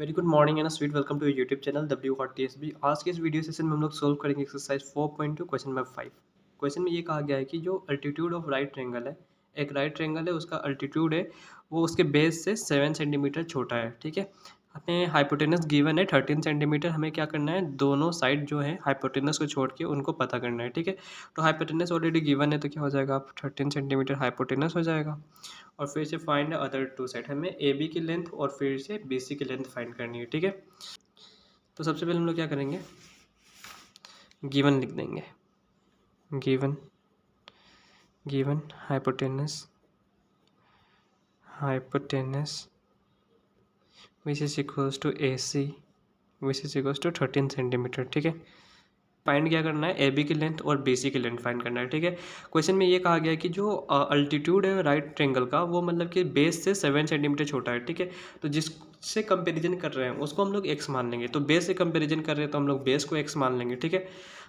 Very good morning and sweet welcome to YouTube channel WRTSB। आज के इस video session में हम लोग सोल्व करेंगे एक्सरसाइज 4.2 क्वेश्चन नंबर 5। क्वेश्चन में ये कहा गया है कि जो अल्टीट्यूड ऑफ राइट ट्रायंगल है, एक राइट ट्रायंगल है, उसका अल्टीट्यूड है वो उसके बेस से 7 सेंटीमीटर छोटा है। ठीक है, अपने हाइपोटेनस गिवन है 13 सेंटीमीटर। हमें क्या करना है, दोनों साइड जो है हाइपोटेनस को छोड़ के उनको पता करना है। ठीक है, तो हाइपोटेनस ऑलरेडी गिवन है तो क्या हो जाएगा, आप 13 सेंटीमीटर हाइपोटेनस हो जाएगा। और फिर से फाइंड अदर टू साइड, हमें ए बी की लेंथ और फिर से बी सी की लेंथ फाइंड करनी है। ठीक है, तो सबसे पहले हम लोग क्या करेंगे, गिवन लिख देंगे। Given given hypotenuse which is equals to A C which is equals to 13 centimetre. ठीक है, फाइंड क्या करना है, ए बी की लेंथ और बी सी की लेंथ फाइंड करना है। ठीक है, क्वेश्चन में ये कहा गया है कि जो अल्टीट्यूड है राइट ट्रायंगल का वो मतलब कि बेस से 7 सेंटीमीटर छोटा है। ठीक है, तो जिससे कंपैरिजन कर रहे हैं उसको हम लोग एक्स मान लेंगे। तो बेस से कंपैरिजन कर रहे हैं तो हम लोग बेस को एक्स मान लेंगे। ठीक है,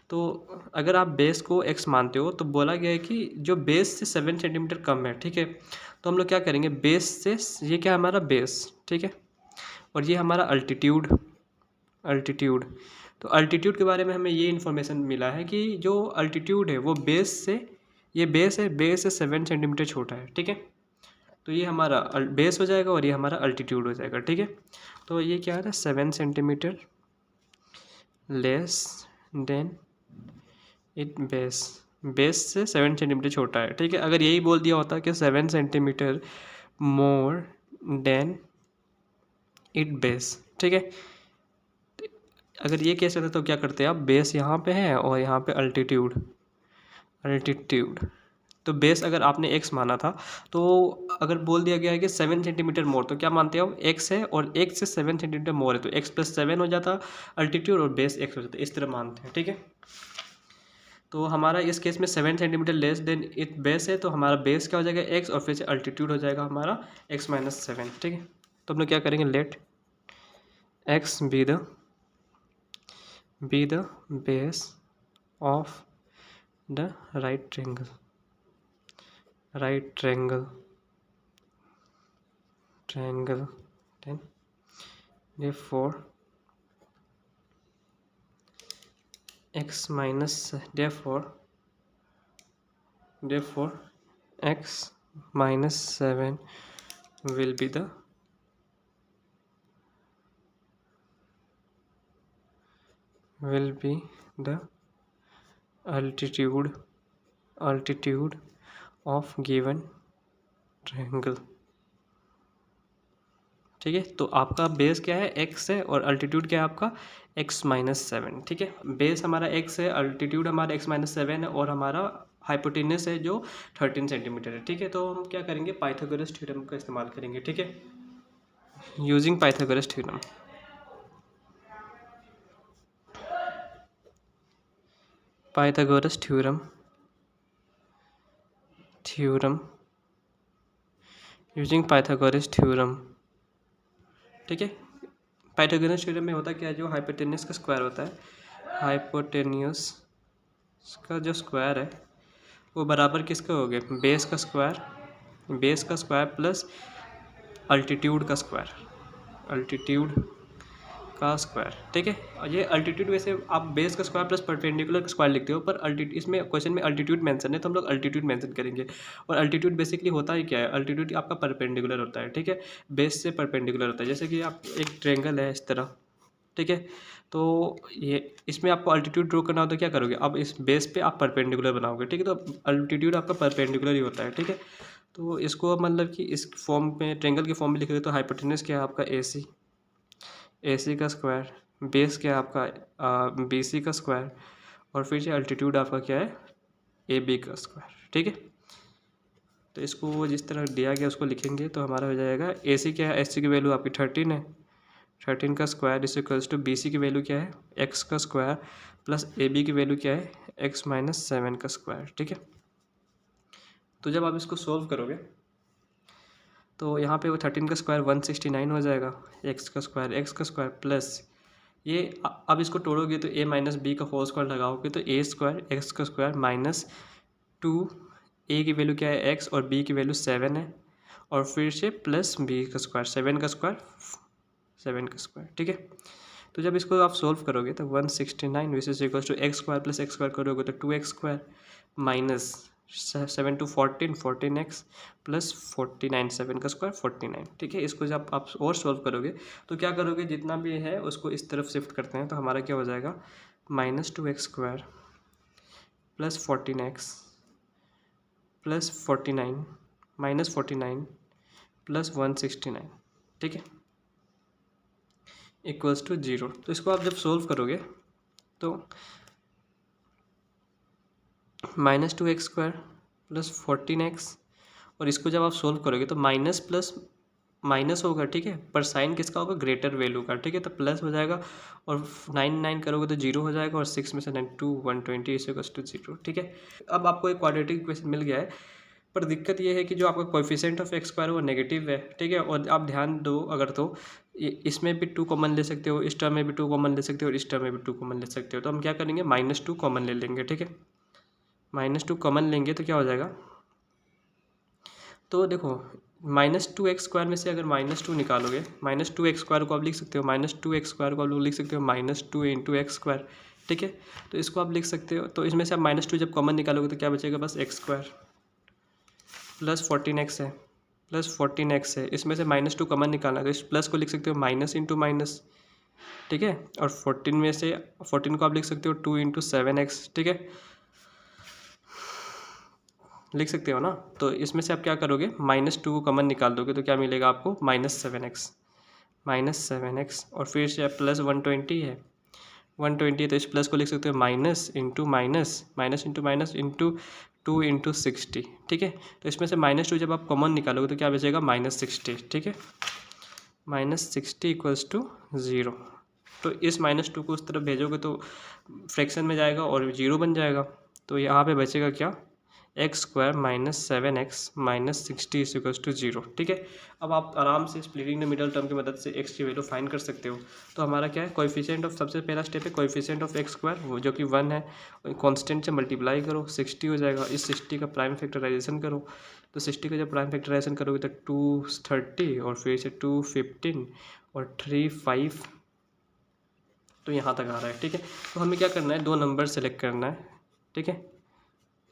तो अगर आप बेस को एक्स मानते हो तो बोला गया है कि जो बेस से 7 सेंटीमीटर कम है। ठीक है, तो हम लोग क्या करेंगे, बेस से, ये क्या है हमारा बेस, ठीक है, और ये हमारा अल्टीट्यूड। तो अल्टीट्यूड के बारे में हमें ये इन्फॉर्मेशन मिला है कि जो अल्टीट्यूड है वो बेस से, ये बेस है, बेस से 7 सेंटीमीटर छोटा है। ठीक है, तो ये हमारा बेस हो जाएगा और ये हमारा अल्टीट्यूड हो जाएगा। ठीक है, तो ये क्या है, 7 centimetre less than it base से 7 सेंटीमीटर छोटा है। ठीक है, अगर यही बोल दिया होता कि 7 centimetre more than it base, ठीक है, अगर ये केस रहता तो क्या करते हैं आप, बेस यहाँ पे है और यहाँ पे अल्टीट्यूड। तो बेस अगर आपने एक्स माना था तो अगर बोल दिया गया है कि 7 सेंटीमीटर मोर, तो क्या मानते हो, एक्स है और एक्स से 7 सेंटीमीटर मोर है तो एक्स प्लस 7 हो जाता अल्टीट्यूड और बेस एक्स हो जाता, इस तरह मानते हैं। ठीक है, तो हमारा इस केस में 7 centimetre less than it base है तो हमारा बेस क्या हो जाएगा, एक्स, और फिर से अल्टीट्यूड हो जाएगा हमारा x माइनस 7। ठीक है, तो हम लोग क्या करेंगे, let X be the base of the right triangle then therefore x minus therefore x minus 7 will be the altitude of given triangle। ठीक है, तो आपका बेस क्या है, x है, और अल्टीट्यूड क्या है आपका, x माइनस 7। ठीक है, बेस हमारा x है, अल्टीट्यूड हमारा x माइनस 7 है और हमारा हाइपोटेनस है जो 13 सेंटीमीटर है। ठीक है, तो हम क्या करेंगे, पाइथागोरस थ्योरम का इस्तेमाल करेंगे। ठीक है, using Pythagoras theorem. Using Pythagoras theorem. ठीक है, पाइथागोरस थ्योरम में होता क्या है, जो हाइपोटेनस का स्क्वायर होता है, हाइपोटेन्यूस का जो स्क्वायर है वो बराबर किसका हो गया, बेस का स्क्वायर प्लस अल्टीट्यूड का स्क्वायर। ठीक है, और ये अल्टीट्यूड वैसे आप बेस का स्क्वायर प्लस परपेंडिकुलर का स्क्वायर लिखते हो, पर इसमें क्वेश्चन में अल्टीट्यूड मेंशन है तो हम लोग अल्टीट्यूड मेंशन करेंगे। और अल्टीट्यूड बेसिकली होता ही क्या है, अल्टीट्यूड आपका परपेंडिकुलर होता है। ठीक है, बेस से परपेंडिकुलर होता है, जैसे कि आप एक ट्रायंगल है इस तरह। ठीक है, तो ये इसमें आपको अल्टीट्यूड ड्रॉ करना हो तो क्या करोगे, अब इस बेस पे आप परपेंडिकुलर बनाओगे। ठीक है, तो अल्टीट्यूड आपका परपेंडिकुलर ही होता है। ठीक है, तो इसको मतलब कि इस फॉर्म में, ट्रायंगल के फॉर्म में लिख रहे तो हाइपोटेनस क्या है आपका, ए सी का स्क्वायर, बेस क्या है आपका बी सी का स्क्वायर, और फिर से अल्टीट्यूड आपका क्या है, ए बी का स्क्वायर। ठीक है, तो इसको जिस तरह दिया गया उसको लिखेंगे तो हमारा हो जाएगा, ए सी क्या है, एस सी की वैल्यू आपकी 13 है, 13 का square is equals to B C की वैल्यू क्या है, एक्स का स्क्वायर प्लस ए बी की वैल्यू क्या है, एक्स माइनस 7 का स्क्वायर। ठीक है, तो जब आप इसको सोल्व करोगे तो यहाँ पे वो 13 का स्क्वायर 169 हो जाएगा, एक्स का स्क्वायर प्लस ये अब इसको तोड़ोगे तो a माइनस बी का होल स्क्वायर लगाओगे तो ए स्क्वायर एक्स का स्क्वायर माइनस 2, ए की वैल्यू क्या है x और b की वैल्यू 7 है, और फिर से प्लस बी का स्क्वायर, 7 का स्क्वायर 7 का स्क्वायर, ठीक है। तो जब इसको आप सोल्व करोगे तो 169 which is equal to X square plus X square करोगे तो 2x square minus 7 to 14 14x plus 49 7 का स्क्वायर 49, ठीक है। इसको जब आप और सोल्व करोगे तो क्या करोगे, जितना भी है उसको इस तरफ शिफ्ट करते हैं तो हमारा क्या हो जाएगा, -2x square plus 14x plus 49 -49 plus 169, ठीक है, इक्वल्स टू 0। तो इसको आप जब सोल्व करोगे तो -2x स्क्वायर प्लस 14x, और इसको जब आप सोल्व करोगे तो माइनस प्लस माइनस होगा, ठीक है, पर साइन किसका होगा, ग्रेटर वैल्यू का, ठीक है। तो प्लस हो जाएगा और 9 करोगे तो 0 हो जाएगा और 6 में से 9 2 120 इक्वल्स टू 0, ठीक है। अब आपको एक क्वाड्रेटिक इक्वेशन मिल गया है, पर दिक्कत ये है कि जो आपका कोएफिशिएंट ऑफ एक्स स्क्वायर वो नेगेटिव है, ठीक है। और आप ध्यान दो अगर तो इसमें भी 2 कॉमन ले सकते हो, इस टर्म में भी 2 कॉमन ले सकते हो और इस टर्म में भी 2 कॉमन ले सकते हो। तो हम क्या करेंगे, -2 कॉमन ले लेंगे, ठीक है। -2 कॉमन लेंगे तो क्या हो जाएगा, तो देखो -2x स्क्वायर में से अगर -2 निकालोगे, -2x स्क्वायर को आप लिख सकते हो, -2x स्क्वायर को आप लोग लिख सकते हो -2 इंटू एक्स स्क्वायर, ठीक है। तो इसको आप लिख सकते हो, तो इसमें से आप -2 जब कॉमन निकालोगे तो क्या बचेगा, बस एक्स स्क्वायर प्लस 14x है प्लस 14x है, इसमें से -2 कॉमन निकालना है तो इस प्लस को लिख सकते हो माइनस इंटू माइनस, ठीक है। और 14 में से 14 को आप लिख सकते हो 2 इंटू 7x, ठीक है, लिख सकते हो ना। तो इसमें से आप क्या करोगे, -2 को कॉमन निकाल दोगे तो क्या मिलेगा आपको, -7x और फिर से प्लस 120 है, 120 तो इस प्लस को लिख सकते हो minus into minus, minus into minus into 2 into 60, ठीक है। तो इसमें से -2 जब आप कॉमन निकालोगे तो क्या बचेगा, -60, ठीक है, -60 इक्वल्स टू 0। तो इस -2 को उस तरफ भेजोगे तो फ्रैक्शन में जाएगा और 0 बन जाएगा। तो यहाँ पे बचेगा क्या, x square -7x -60 equals to 0, ठीक है। अब आप आराम से स्प्लिटिंग द मिडल टर्म की मदद से x की वैल्यू फाइंड कर सकते हो। तो हमारा क्या है, कोएफिशिएंट ऑफ, सबसे पहला स्टेप है कोएफिशिएंट ऑफ एक्स स्क्वायर, वो जो कि 1 है, कांस्टेंट से मल्टीप्लाई करो 60 हो जाएगा, इस 60 का प्राइम फैक्टराइजेशन करो, तो 60 का जब प्राइम फैक्टराइजेशन करोगे तो 230 और फिर से 215 और 3 5, तो यहाँ तक आ रहा है, ठीक है। तो हमें क्या करना है, 2 नंबर सेलेक्ट करना है, ठीक है,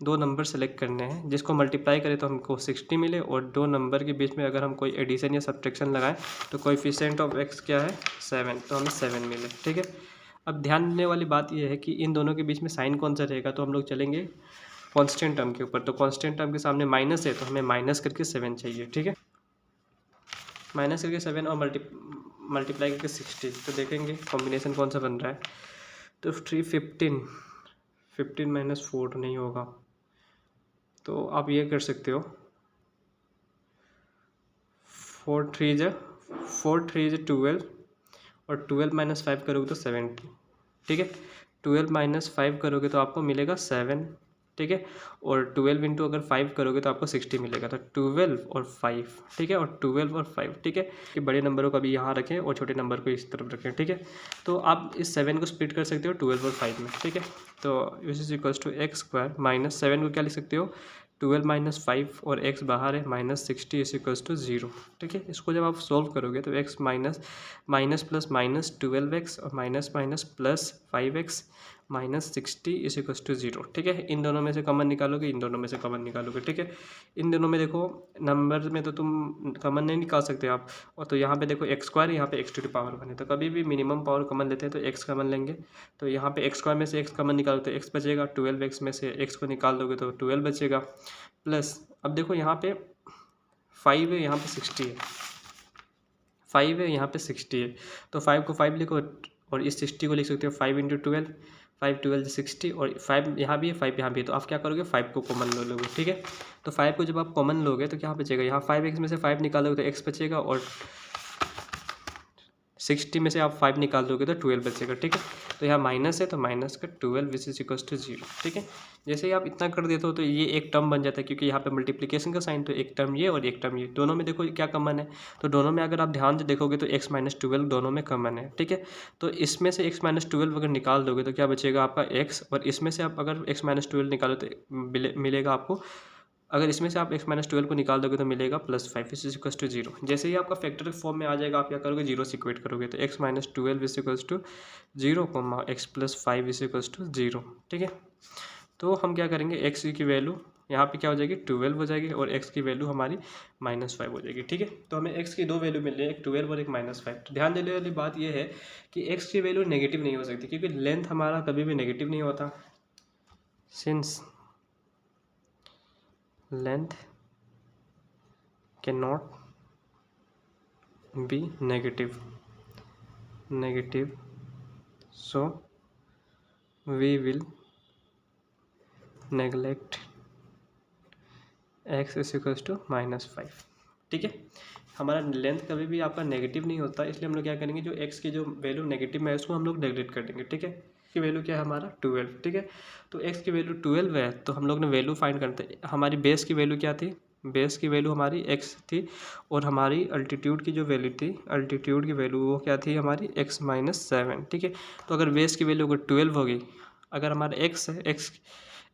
2 नंबर सेलेक्ट करने हैं, जिसको मल्टीप्लाई करें तो हमको 60 मिले, और 2 नंबर के बीच में अगर हम कोई एडिशन या सब्ट्रैक्शन लगाएं तो कोएफिशिएंट ऑफ एक्स क्या है, 7, तो हमें 7 मिले, ठीक है। अब ध्यान देने वाली बात यह है कि इन दोनों के बीच में साइन कौन सा रहेगा, तो हम लोग चलेंगे कांस्टेंट टर्म के ऊपर। तो कांस्टेंट टर्म के सामने माइनस है तो हमें माइनस करके 7 चाहिए, ठीक है, माइनस करके 7 और मल्टीप्लाई करके 60, तो देखेंगे कॉम्बिनेशन कौन सा बन रहा है। तो 315 15 - 4 नहीं होगा, तो आप ये कर सकते हो 4 3 = 12 और 12 - 5 करोगे तो 70, ठीक है। 12 - 5 करोगे तो आपको मिलेगा 7, ठीक है, और 12 इंटू अगर 5 करोगे तो आपको 60 मिलेगा। तो 12 और 5, ठीक है, और 12 और 5, ठीक है, कि बड़े नंबरों का भी यहाँ रखें और छोटे नंबर को इस तरफ रखें, ठीक है। तो आप इस 7 को स्प्लिट कर सकते हो 12 और 5 में, ठीक है। तो this is equals to X square -7 को क्या लिख सकते हो, 12 - 5 और x बाहर है -60 इक्वल्स टू 0, ठीक है। इसको जब आप सॉल्व करोगे तो x minus plus minus 12x और minus minus plus 5x -60 equals to 0, ठीक है। इन दोनों में से कॉमन निकालोगे, इन दोनों में से कॉमन निकालोगे, ठीक है। इन दोनों में देखो नंबर में तो तुम कॉमन नहीं निकाल सकते आप, और तो यहाँ पे देखो एक्स स्क्वायर, यहाँ पे x टू द पावर 1 है, तो कभी भी मिनिमम पावर कॉमन लेते हैं तो x कॉमन लेंगे। तो यहाँ पे एक्स स्क्वायर में से x कॉमन निकालो तो x बचेगा, 12x में से x को निकाल दोगे तो 12 बचेगा, प्लस अब देखो यहाँ पे 5 है, यहाँ पे 60 है, 5 है, यहाँ पे 60 है, तो 5 को 5 लिखो और इस 60 को लिख सकते हो 5 इंटू 12, 5 12 60, और 5 यहाँ भी है 5 यहाँ भी है, तो आप क्या करोगे 5 को कॉमन लो लोगे, ठीक है। तो 5 को जब आप कॉमन लोगे तो क्या बचेगा, यहाँ 5x में से 5 निकालोगे तो x बचेगा, और 60 में से आप 5 निकाल दोगे तो 12 बचेगा, ठीक है। तो यहाँ माइनस है तो माइनस का 12 विच इज इक्वल्स टू 0, ठीक है। जैसे ही आप इतना कर देते हो तो ये एक टर्म बन जाता है, क्योंकि यहाँ पे मल्टीप्लिकेशन का साइन, तो एक टर्म ये और एक टर्म ये, दोनों में देखो क्या कॉमन है, तो दोनों में अगर आप ध्यान से देखोगे तो x - 12 दोनों में कॉमन है, ठीक है। तो इसमें से x - 12 अगर निकाल दोगे तो क्या बचेगा आपका x, और इसमें से आप अगर x - 12 निकालो तो मिलेगा आपको अगर इसमें से आप x माइनस 12 को निकाल दोगे तो मिलेगा +5 इज इक्वल्स टू 0। जैसे ही आपका फैक्टर फॉर्म में आ जाएगा आप क्या करोगे, 0 से इक्वेट करोगे, तो x minus 12 is equals to 0 comma X plus 5 is equals to 0। ठीक है, तो हम क्या करेंगे, x की वैल्यू यहाँ पे क्या हो जाएगी 12 हो जाएगी और x की वैल्यू हमारी -5 हो जाएगी। ठीक है, तो हमें x की दो वैल्यू मिल रही है, एक 12 और एक -5। तो ध्यान देने वाली बात यह है कि x की वैल्यू नेगेटिव नहीं हो सकती क्योंकि लेंथ हमारा कभी भी नेगेटिव नहीं होता। Since length can not be negative so we will neglect x is equals to -5। ठीक है, हमारा लेंथ कभी भी आपका नेगेटिव नहीं होता, इसलिए हम लोग क्या करेंगे, जो x की जो वैल्यू नेगेटिव है उसको हम लोग नेगलेक्ट कर देंगे। ठीक है, की वैल्यू क्या है हमारा 12। ठीक है, तो x की वैल्यू 12 है, तो हम लोग ने वैल्यू फाइंड करते हैं। हमारी बेस की वैल्यू क्या थी, बेस की वैल्यू हमारी x थी और हमारी अल्टीट्यूड की जो वैल्यू थी, अल्टीट्यूड की वैल्यू वो क्या थी हमारी x माइनस 7। ठीक है, तो अगर बेस की वैल्यू अगर 12 होगी, अगर हमारा x है,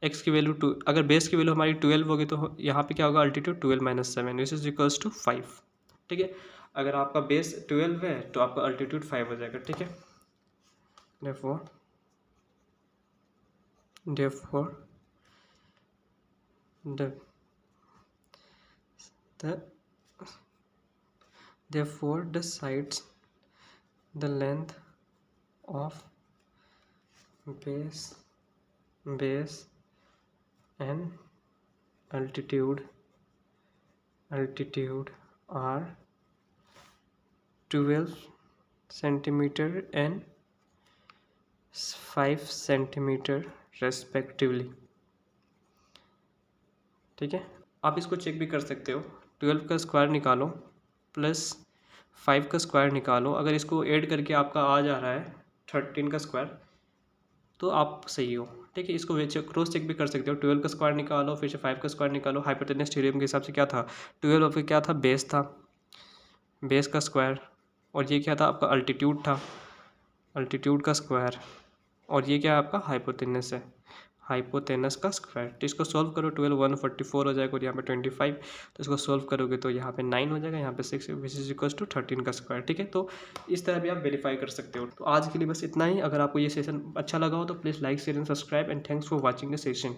x की वैल्यू अगर बेस की वैल्यू हमारी 12 होगी तो यहाँ पे क्या होगा, altitude 12 minus 7 this is equals to 5। ठीक है, अगर आपका बेस 12 है तो आपका अल्टीट्यूड 5 हो जाएगा। ठीक है, therefore the sides, the length of base and altitude are 12 centimeter and 5 centimeter respectively। ठीक है, आप इसको चेक भी कर सकते हो, 12 का स्क्वायर निकालो प्लस 5 का स्क्वायर निकालो, अगर इसको ऐड करके आपका आ जा रहा है 13 का स्क्वायर तो आप सही हो। ठीक है, इसको क्रॉस चेक भी कर सकते हो, 12 का स्क्वायर निकालो फिर से 5 का स्क्वायर निकालो। हाइपोटेनस थ्योरम के हिसाब से क्या था, 12 फिर क्या था, बेस था, बेस का स्क्वायर, और ये क्या था आपका अल्टीट्यूड था, अल्टीट्यूड का स्क्वायर, और ये क्या है आपका हाइपोटेनस है, हाइपोटेनस का स्क्वायर। तो इसको सॉल्व करो, 12 144 हो जाएगा और यहाँ पे 25, तो इसको सॉल्व करोगे तो यहाँ पे 9 हो जाएगा, यहाँ पे 6 विच इज इक्वल्स टू 13 का स्क्वायर। ठीक है, तो इस तरह भी आप वेरीफाई कर सकते हो। तो आज के लिए बस इतना ही। अगर आपको ये सेशन अच्छा लगा हो तो please like share and subscribe and thanks for watching the session.